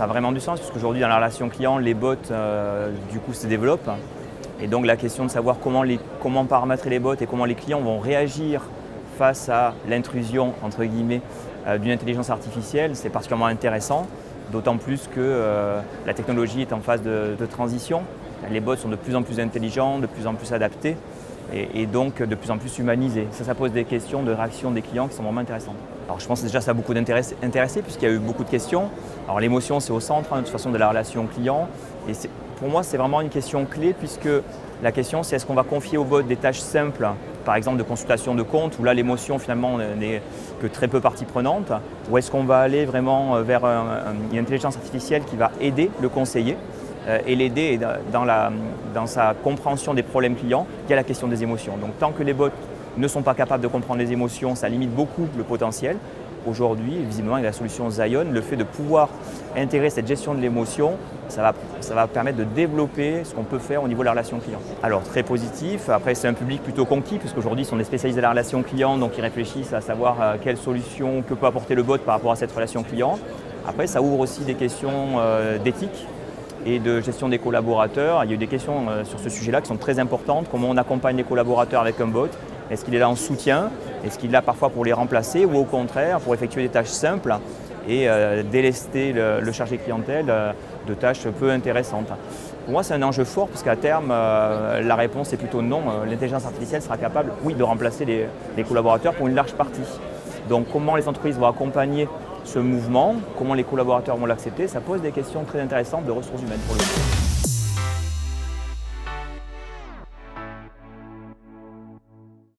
ça a vraiment du sens, puisqu'aujourd'hui dans la relation client, les bots du coup se développent. Et donc la question de savoir comment paramétrer les bots et comment les clients vont réagir face à l'intrusion entre guillemets d'une intelligence artificielle, c'est particulièrement intéressant, d'autant plus que la technologie est en phase de transition. Les bots sont de plus en plus intelligents, de plus en plus adaptés et donc de plus en plus humanisés. Ça pose des questions de réaction des clients qui sont vraiment intéressantes. Alors je pense que déjà ça a beaucoup intéressé puisqu'il y a eu beaucoup de questions. Alors l'émotion c'est au centre de toute façon de la relation client et pour moi c'est vraiment une question clé puisque la question c'est est-ce qu'on va confier au bot des tâches simples, par exemple de consultation de compte où là l'émotion finalement n'est que très peu partie prenante, ou est-ce qu'on va aller vraiment vers une intelligence artificielle qui va aider le conseiller et l'aider dans sa compréhension des problèmes clients. Il y a la question des émotions. Donc tant que les bots ne sont pas capables de comprendre les émotions, ça limite beaucoup le potentiel. Aujourd'hui, visiblement, avec la solution Zion, le fait de pouvoir intégrer cette gestion de l'émotion, ça va permettre de développer ce qu'on peut faire au niveau de la relation client. Alors très positif, après c'est un public plutôt conquis, puisqu'aujourd'hui ils sont des spécialistes de la relation client, donc ils réfléchissent à savoir quelle solution que peut apporter le bot par rapport à cette relation client. Après ça ouvre aussi des questions d'éthique et de gestion des collaborateurs. Il y a eu des questions sur ce sujet-là qui sont très importantes. Comment on accompagne les collaborateurs avec un bot? Est-ce qu'il est là en soutien? Est-ce qu'il est là parfois pour les remplacer ou au contraire pour effectuer des tâches simples et délester le chargé clientèle de tâches peu intéressantes? Pour moi, c'est un enjeu fort parce qu'à terme, la réponse est plutôt non. L'intelligence artificielle sera capable, oui, de remplacer les collaborateurs pour une large partie. Donc comment les entreprises vont accompagner ce mouvement, comment les collaborateurs vont l'accepter, ça pose des questions très intéressantes de ressources humaines pour le coup.